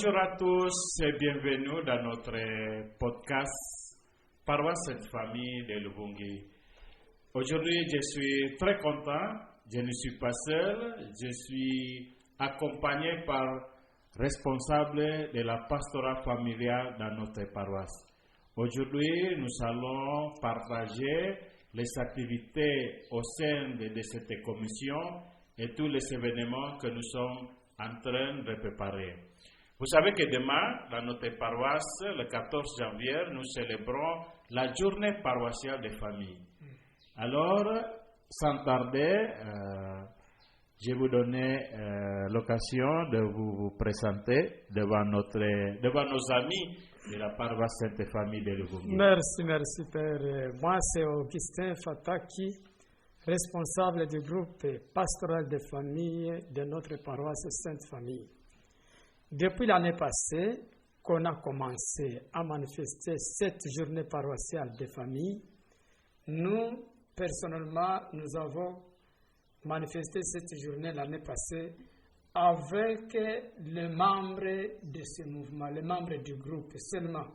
Bonjour à tous et bienvenue dans notre podcast Paroisse Sainte Famille de Luvungi. Aujourd'hui, je suis très content. Je ne suis pas seul. Je suis accompagné par responsable de la pastorale familiale dans notre paroisse. Aujourd'hui, nous allons partager les activités au sein de cette commission et tous les événements que nous sommes en train de préparer. Vous savez que demain, dans notre paroisse, le 14 janvier, nous célébrons la journée paroissiale des familles. Alors, sans tarder, je vous donne l'occasion de vous présenter devant nos amis de la paroisse Sainte Famille de Luvungi. Merci Père. Moi, c'est Augustin Fataki, responsable du groupe pastoral des familles de notre paroisse Sainte Famille. Depuis l'année passée, qu'on a commencé à manifester cette journée paroissiale des familles, nous, personnellement, nous avons manifesté cette journée l'année passée avec les membres de ce mouvement, les membres du groupe seulement.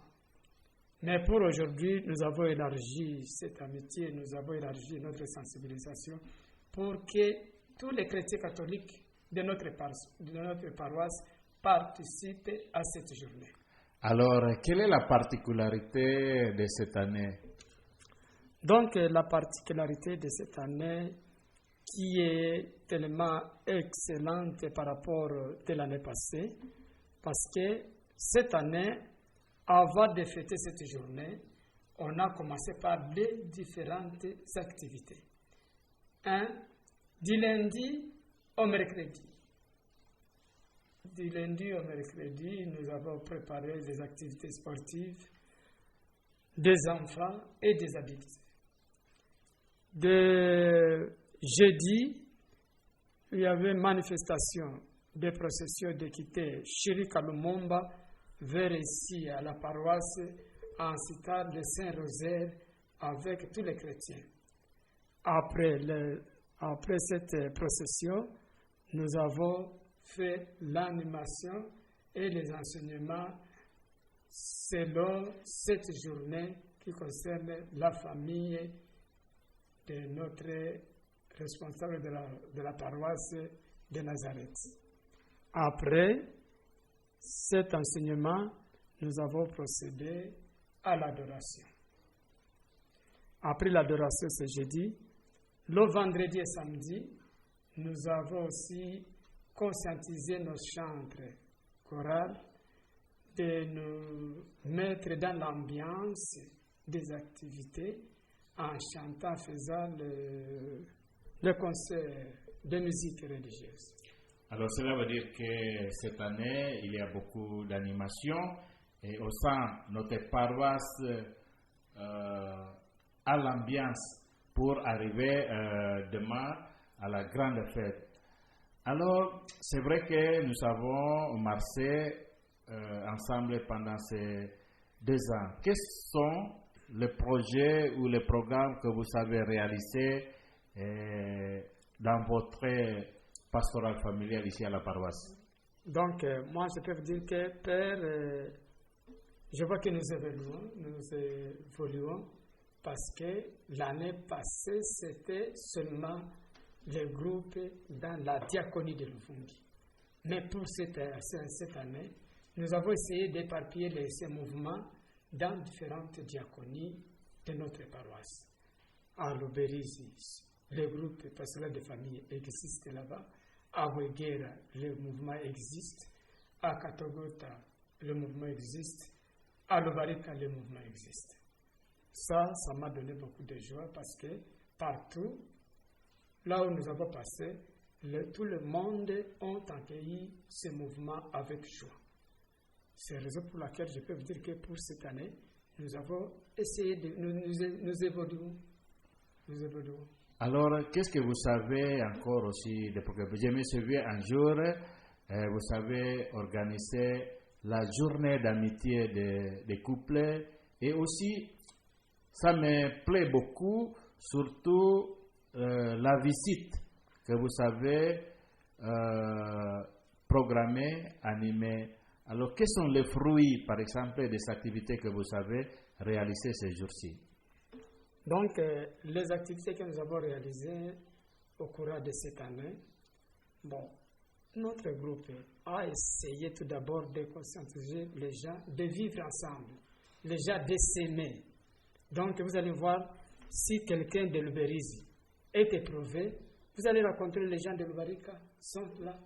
Mais pour aujourd'hui, nous avons élargi cette amitié, nous avons élargi notre sensibilisation pour que tous les chrétiens catholiques de notre paroisse participent à cette journée. Alors, quelle est la particularité de cette année? Donc, la particularité de cette année qui est tellement excellente par rapport à l'année passée, parce que cette année, avant de fêter cette journée, on a commencé par les différentes activités. Du lundi au mercredi. Du lundi au mercredi, nous avons préparé des activités sportives des enfants et des adultes. De jeudi, il y avait manifestation des processions d'équité Shirika Lumumba vers ici à la paroisse en citant le Saint-Rosaire avec tous les chrétiens. Après cette procession, nous avons fait l'animation et les enseignements selon cette journée qui concerne la famille de notre responsable de la paroisse de Nazareth. Après cet enseignement, nous avons procédé à l'adoration. Après l'adoration ce jeudi, le vendredi et samedi, nous avons aussi conscientisé nos chantres chorales de nous mettre dans l'ambiance des activités en chantant, faisant le concert de musique religieuse. Alors cela veut dire que cette année, il y a beaucoup d'animations et au sein de notre paroisse à l'ambiance pour arriver demain à la grande fête. Alors, c'est vrai que nous avons marché ensemble pendant ces 2 ans. Quels sont les projets ou les programmes que vous avez réalisés dans votre pastorale familiale ici à la paroisse? Donc, moi, je peux vous dire que, Père, je vois que nous évoluons parce que l'année passée, c'était seulement le groupe dans la diaconie de Luvungi. Mais pour cette année, nous avons essayé d'éparpiller ces mouvements dans différentes diaconies de notre paroisse. À Luberizi, le groupe pastoral de famille existe là-bas. À Ouegera, le mouvement existe. À Katogota, le mouvement existe. À Lovarika, le mouvement existe. Ça m'a donné beaucoup de joie parce que partout, là où nous avons passé, tout le monde a accueilli ce mouvement avec joie. C'est la raison pour laquelle je peux vous dire que pour cette année, nous avons essayé nous évoluons. Alors, qu'est-ce que vous savez encore aussi de programme? Je me souviens un jour, vous avez organisé la journée d'amitié des couples et aussi, ça me plaît beaucoup, surtout la visite que vous avez programmée, animée Alors, quels sont les fruits, par exemple, des activités que vous avez réalisées ces jours-ci? Donc, les activités que nous avons réalisées au cours de cette année, notre groupe a essayé tout d'abord de conscientiser les gens de vivre ensemble, les gens de s'aimer. Donc, vous allez voir, si quelqu'un de l'Uberizi est éprouvé, vous allez rencontrer les gens de l'Ubarika, sont là.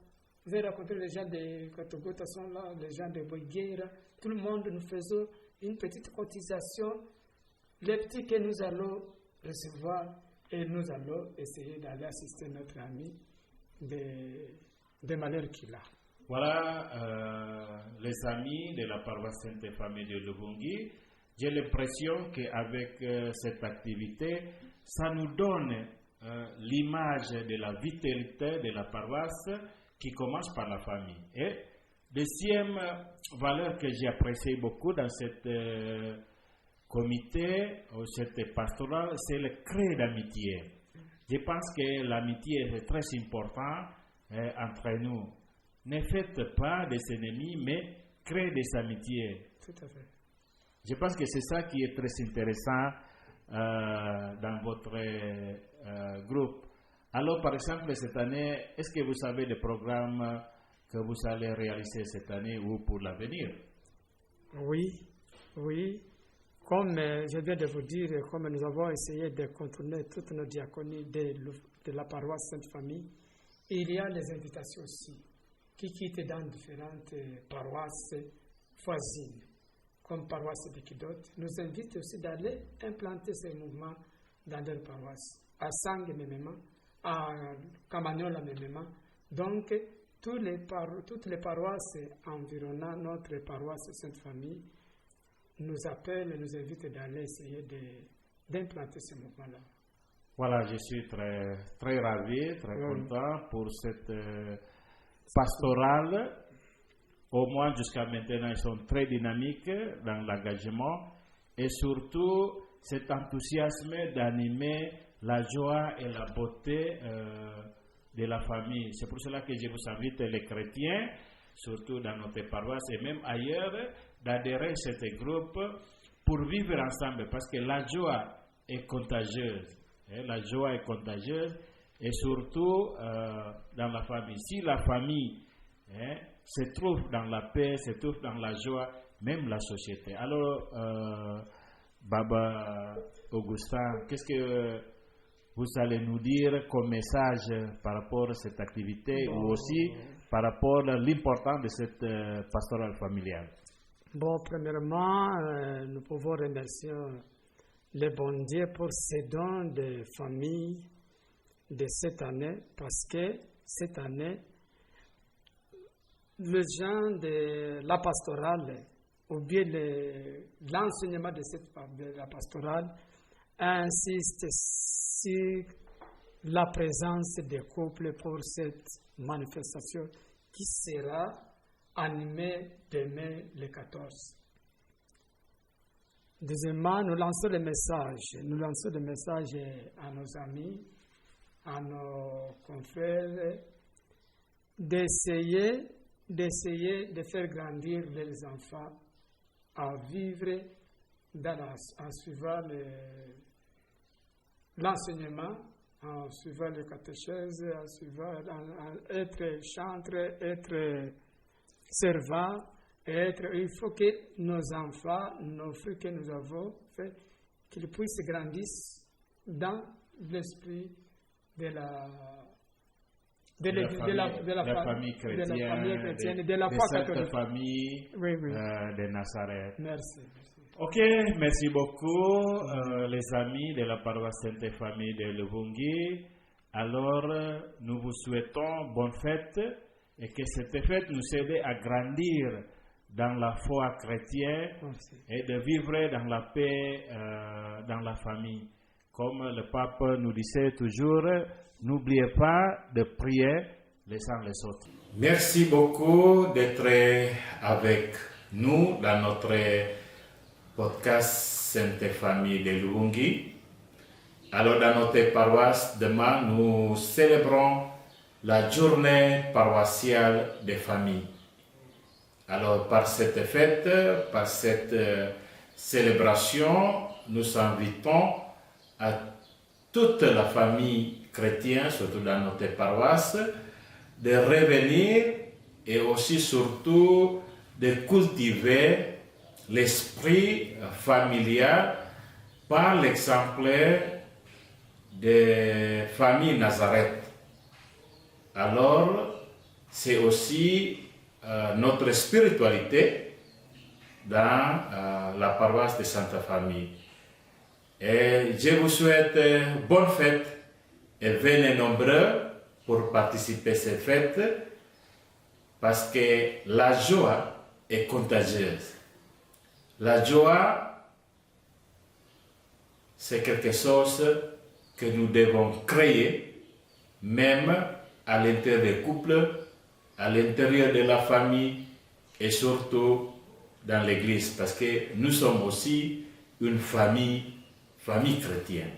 Vous allez rencontrer les gens de Kotogota, sont là, les gens de Boiguera. Tout le monde, nous faisons une petite cotisation, les petits que nous allons recevoir, et nous allons essayer d'aller assister notre ami des malheurs qu'il a. Voilà les amis de la paroisse Sainte-Famille de Lubungi. J'ai l'impression qu'avec cette activité, ça nous donne l'image de la vitalité de la paroisse qui commence par la famille. Et deuxième valeur que j'ai appréciée beaucoup dans cette comité ou cette pastorale, c'est le créer d'amitié. Je pense que l'amitié est très importante entre nous. Ne faites pas des ennemis, mais créez des amitiés. Tout à fait. Je pense que c'est ça qui est très intéressant dans votre groupe. Alors, par exemple, cette année, est-ce que vous avez des programmes que vous allez réaliser cette année ou pour l'avenir? Oui. Comme je viens de vous dire, comme nous avons essayé de contourner toutes nos diaconies de la paroisse Sainte-Famille, il y a les invitations aussi qui quittent dans différentes paroisses voisines, comme paroisse de Kidot, nous invitent aussi d'aller implanter ces mouvements dans leurs paroisses, à Sang même, à Camagnola même. Donc, toutes les paroisses environnant notre paroisse Sainte-Famille nous appellent et nous invitent d'aller essayer d'implanter ce mouvement-là. Voilà, je suis très, très ravi, très content pour cette pastorale. Au moins, jusqu'à maintenant, ils sont très dynamiques dans l'engagement et surtout cet enthousiasme d'animer la joie et la beauté de la famille. C'est pour cela que je vous invite, les chrétiens, surtout dans notre paroisse et même ailleurs, d'adhérer à ce groupe pour vivre ensemble parce que la joie est contagieuse. La joie est contagieuse et surtout dans la famille. Si la famille se trouve dans la paix, se trouve dans la joie, même la société. Alors, Baba Augustin, qu'est-ce que vous allez nous dire comme message par rapport à cette activité ou aussi par rapport à l'importance de cette pastorale familiale? Premièrement, nous pouvons remercier le bon Dieu pour ces dons de famille de cette année, parce que cette année, les gens de la pastorale, ou bien l'enseignement de la pastorale, insiste sur la présence des couples pour cette manifestation qui sera animée demain le 14. Deuxièmement, nous lançons des messages à nos amis, à nos confrères, d'essayer de faire grandir les enfants à vivre en suivant l'enseignement, en suivant le catéchèse, en être chantre, être servant. Il faut que nos enfants, nos fruits que nous avons faits, qu'ils puissent grandir dans l'esprit de la famille chrétienne, de la foi catholique. Famille de Nazareth. Merci. Ok, merci beaucoup les amis de la paroisse Sainte-Famille de Lubungi. Alors, nous vous souhaitons bonne fête et que cette fête nous aide à grandir dans la foi chrétienne et de vivre dans la paix dans la famille. Comme le pape nous disait toujours, n'oubliez pas de prier les uns les autres. Merci beaucoup d'être avec nous dans notre podcast Sainte-Famille de Lubungi. Alors dans notre paroisse, demain, nous célébrons la journée paroissiale des familles. Alors par cette fête, par cette célébration, nous invitons à toute la famille chrétienne, surtout dans notre paroisse, de revenir et aussi surtout de cultiver l'esprit familial par l'exemple des familles Nazareth. Alors, c'est aussi notre spiritualité dans la paroisse de Sainte Famille. Et je vous souhaite bonne fête et venez nombreux pour participer à cette fête parce que la joie est contagieuse. La joie, c'est quelque chose que nous devons créer, même à l'intérieur des couples, à l'intérieur de la famille et surtout dans l'église, parce que nous sommes aussi une famille chrétienne.